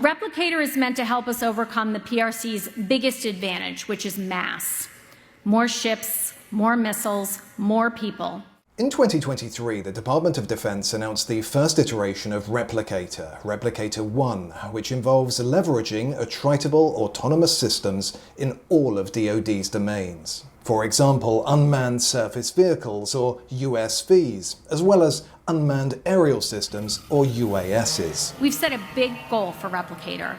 Replicator is meant to help us overcome the PRC's biggest advantage, which is mass. More ships, more missiles, more people. In 2023, the Department of Defense announced the first iteration of Replicator, Replicator 1, which involves leveraging attritable autonomous systems in all of DoD's domains. For example, unmanned surface vehicles, or USVs, as well as unmanned aerial systems, or UASs. We've set a big goal for Replicator: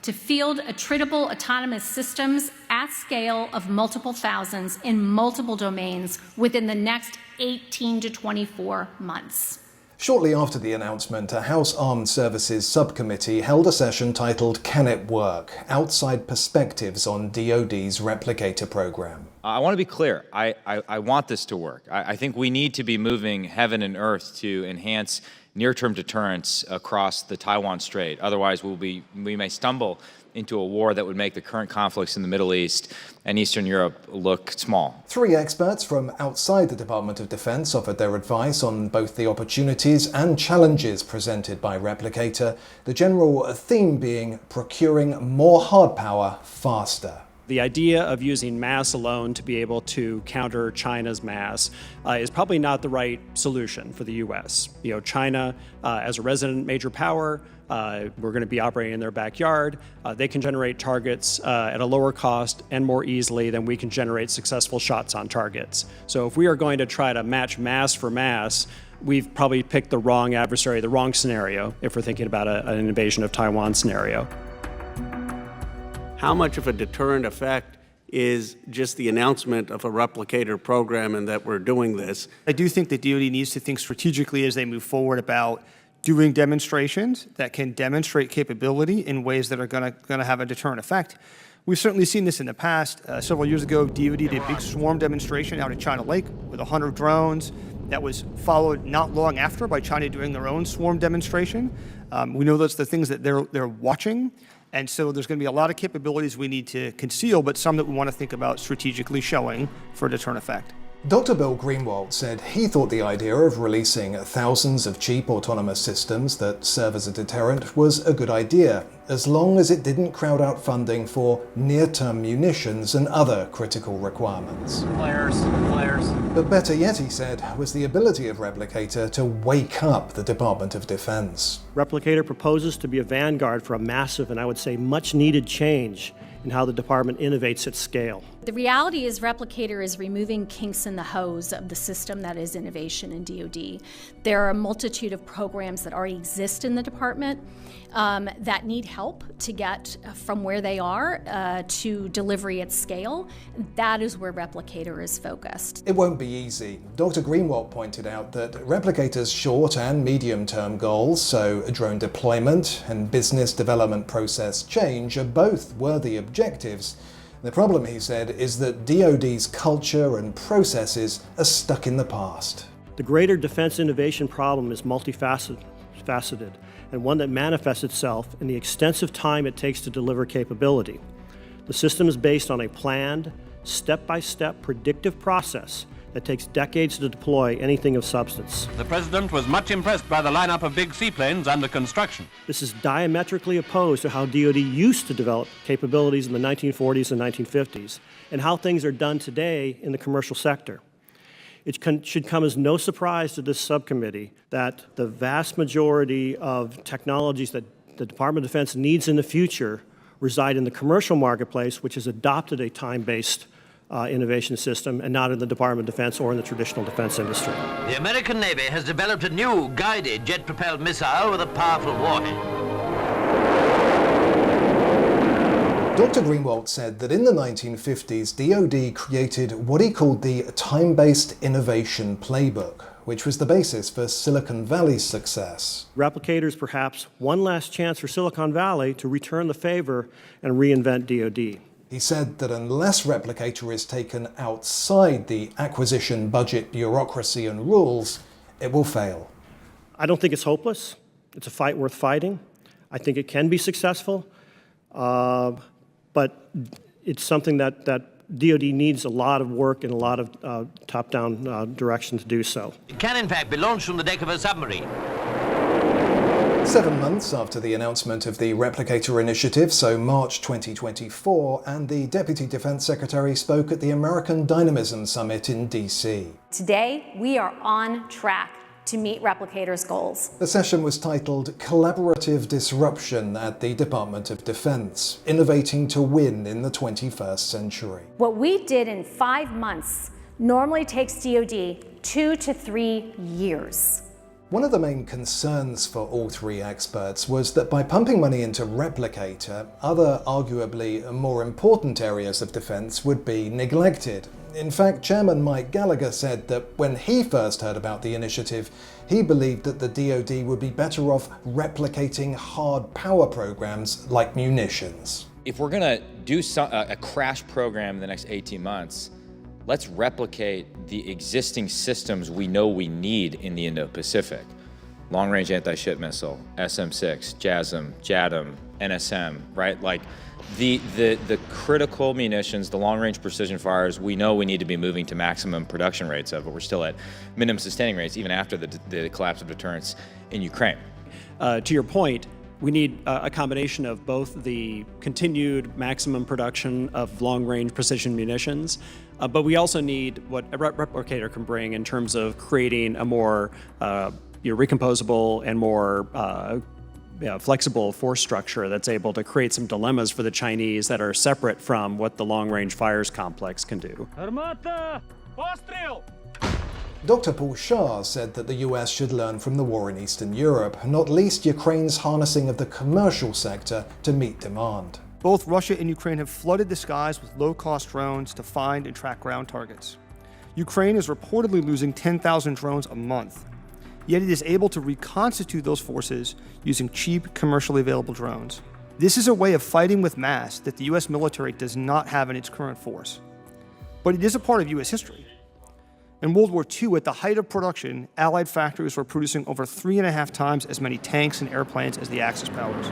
to field attritable autonomous systems at scale of multiple thousands in multiple domains within the next 18 to 24 months. Shortly after the announcement, a House Armed Services Subcommittee held a session titled Can It Work? Outside Perspectives on DoD's Replicator program. I want to be clear. I want this to work. I think we need to be moving heaven and earth to enhance near-term deterrence across the Taiwan Strait. Otherwise, we may stumble into a war that would make the current conflicts in the Middle East and Eastern Europe look small. 3 experts from outside the Department of Defense offered their advice on both the opportunities and challenges presented by Replicator, the general theme being procuring more hard power faster. The idea of using mass alone to be able to counter China's mass is probably not the right solution for the U.S. China, as a resident major power, we're going to be operating in their backyard. They can generate targets at a lower cost and more easily than we can generate successful shots on targets. So if we are going to try to match mass for mass, we've probably picked the wrong adversary, the wrong scenario, if we're thinking about an invasion of Taiwan scenario. How much of a deterrent effect is just the announcement of a Replicator program and that we're doing this? I do think that DoD needs to think strategically as they move forward about doing demonstrations that can demonstrate capability in ways that are going to have a deterrent effect. We've certainly seen this in the past. Several years ago, DoD did a big swarm demonstration out at China Lake with 100 drones. That was followed not long after by China doing their own swarm demonstration. We know that's the things that they're watching. And so there's going to be a lot of capabilities we need to conceal, but some that we want to think about strategically showing for a deterrent effect. Dr. Bill Greenwald said he thought the idea of releasing thousands of cheap autonomous systems that serve as a deterrent was a good idea, as long as it didn't crowd out funding for near-term munitions and other critical requirements. Flares. But better yet, he said, was the ability of Replicator to wake up the Department of Defense. Replicator proposes to be a vanguard for a massive and I would say much needed change in how the department innovates at scale. The reality is Replicator is removing kinks in the hose of the system that is innovation in DoD. There are a multitude of programs that already exist in the department that need help to get from where they are to delivery at scale. That is where Replicator is focused. It won't be easy. Dr. Greenwald pointed out that Replicator's short and medium-term goals, so drone deployment and business development process change, are both worthy objectives. The problem, he said, is that DoD's culture and processes are stuck in the past. The greater defense innovation problem is multifaceted and one that manifests itself in the extensive time it takes to deliver capability. The system is based on a planned, step-by-step predictive process that takes decades to deploy anything of substance. The President was much impressed by the lineup of big seaplanes under construction. This is diametrically opposed to how DoD used to develop capabilities in the 1940s and 1950s, and how things are done today in the commercial sector. It should come as no surprise to this subcommittee that the vast majority of technologies that the Department of Defense needs in the future reside in the commercial marketplace, which has adopted a time-based innovation system and not in the Department of Defense or in the traditional defense industry. The American Navy has developed a new guided jet-propelled missile with a powerful warhead. Dr. Greenwald said that in the 1950s, DoD created what he called the Time-Based Innovation Playbook, which was the basis for Silicon Valley's success. Replicator is perhaps one last chance for Silicon Valley to return the favor and reinvent DoD. He said that unless Replicator is taken outside the acquisition budget bureaucracy and rules, it will fail. I don't think it's hopeless. It's a fight worth fighting. I think it can be successful, but it's something that DoD needs a lot of work and a lot of top-down direction to do so. It can, in fact, be launched from the deck of a submarine. 7 months after the announcement of the Replicator initiative, so March 2024, and the Deputy Defense Secretary spoke at the American Dynamism Summit in DC. Today, we are on track to meet Replicator's goals. The session was titled Collaborative Disruption at the Department of Defense, Innovating to Win in the 21st Century. What we did in 5 months normally takes DoD 2 to 3 years. One of the main concerns for all three experts was that by pumping money into Replicator, other arguably more important areas of defense would be neglected. In fact, Chairman Mike Gallagher said that when he first heard about the initiative, he believed that the DoD would be better off replicating hard power programs like munitions. If we're going to do a crash program in the next 18 months, let's replicate the existing systems we know we need in the Indo-Pacific. Long-range anti-ship missile, SM-6, JASSM, JADM, NSM, right? Like the critical munitions, the long-range precision fires, we know we need to be moving to maximum production rates of, but we're still at minimum sustaining rates even after the collapse of deterrence in Ukraine. To your point, we need a combination of both the continued maximum production of long-range precision munitions, but we also need what a Replicator can bring in terms of creating a more recomposable and more flexible force structure that's able to create some dilemmas for the Chinese that are separate from what the long-range fires complex can do. Dr. Paul Shah said that the US should learn from the war in Eastern Europe, not least Ukraine's harnessing of the commercial sector to meet demand. Both Russia and Ukraine have flooded the skies with low-cost drones to find and track ground targets. Ukraine is reportedly losing 10,000 drones a month, yet it is able to reconstitute those forces using cheap, commercially available drones. This is a way of fighting with mass that the US military does not have in its current force. But it is a part of US history. In World War II, at the height of production, Allied factories were producing over 3.5 times as many tanks and airplanes as the Axis powers.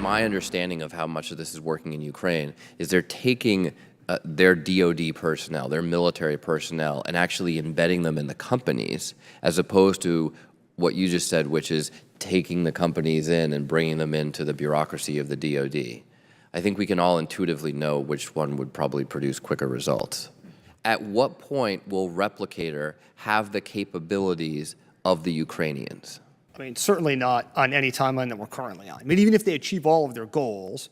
My understanding of how much of this is working in Ukraine is they're taking their DoD personnel, their military personnel, and actually embedding them in the companies, as opposed to what you just said, which is taking the companies in and bringing them into the bureaucracy of the DoD. I think we can all intuitively know which one would probably produce quicker results. At what point will Replicator have the capabilities of the Ukrainians? I mean, certainly not on any timeline that we're currently on. I mean, even if they achieve all of their goals,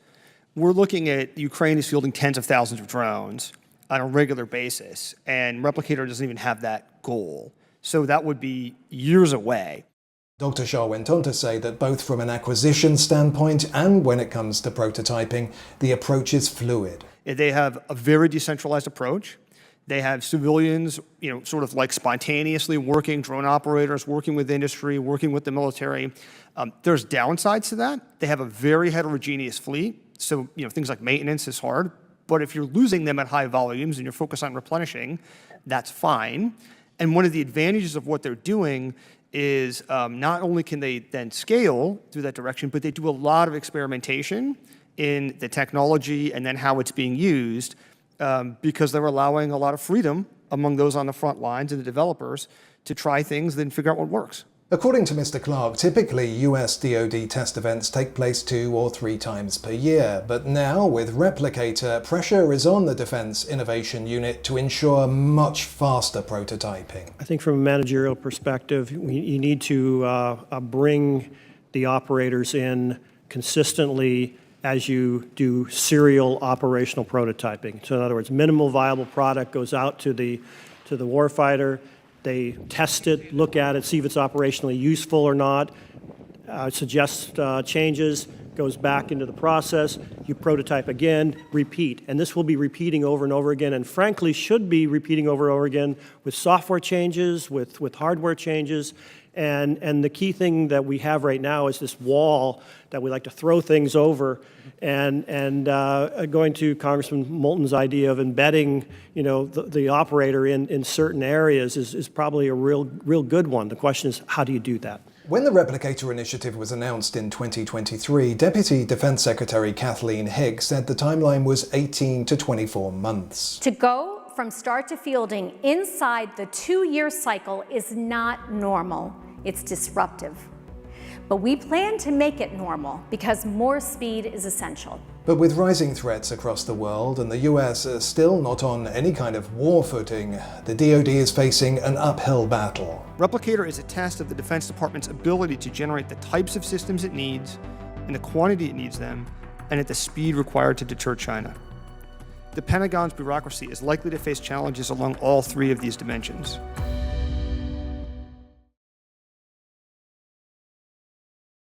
we're looking at Ukraine is fielding tens of thousands of drones on a regular basis, and Replicator doesn't even have that goal. So that would be years away. Dr. Shah went on to say that both from an acquisition standpoint and when it comes to prototyping, the approach is fluid. They have a very decentralized approach. They have civilians, sort of like spontaneously working, drone operators, working with industry, working with the military. There's downsides to that. They have a very heterogeneous fleet. So, things like maintenance is hard. But if you're losing them at high volumes and you're focused on replenishing, that's fine. And one of the advantages of what they're doing is not only can they then scale through that direction, but they do a lot of experimentation in the technology and then how it's being used. Because they're allowing a lot of freedom among those on the front lines and the developers to try things and figure out what works. According to Mr. Clark, typically US DoD test events take place 2 or 3 times per year, but now with Replicator, pressure is on the Defense Innovation Unit to ensure much faster prototyping. I think from a managerial perspective, you need to bring the operators in consistently as you do serial operational prototyping. So in other words, minimal viable product goes out to the warfighter, they test it, look at it, see if it's operationally useful or not, suggest changes, goes back into the process, you prototype again, repeat. And this will be repeating over and over again, and frankly should be repeating over and over again with software changes, with hardware changes. And the key thing that we have right now is this wall that we like to throw things over. And going to Congressman Moulton's idea of embedding, the operator in certain areas is probably a real good one. The question is, how do you do that? When the Replicator initiative was announced in 2023, Deputy Defense Secretary Kathleen Higgs said the timeline was 18 to 24 months. To go from start to fielding inside the 2-year cycle is not normal. It's disruptive. But we plan to make it normal because more speed is essential. But with rising threats across the world and the US still not on any kind of war footing, the DoD is facing an uphill battle. Replicator is a test of the Defense Department's ability to generate the types of systems it needs, in the quantity it needs them, and at the speed required to deter China. The Pentagon's bureaucracy is likely to face challenges along all three of these dimensions.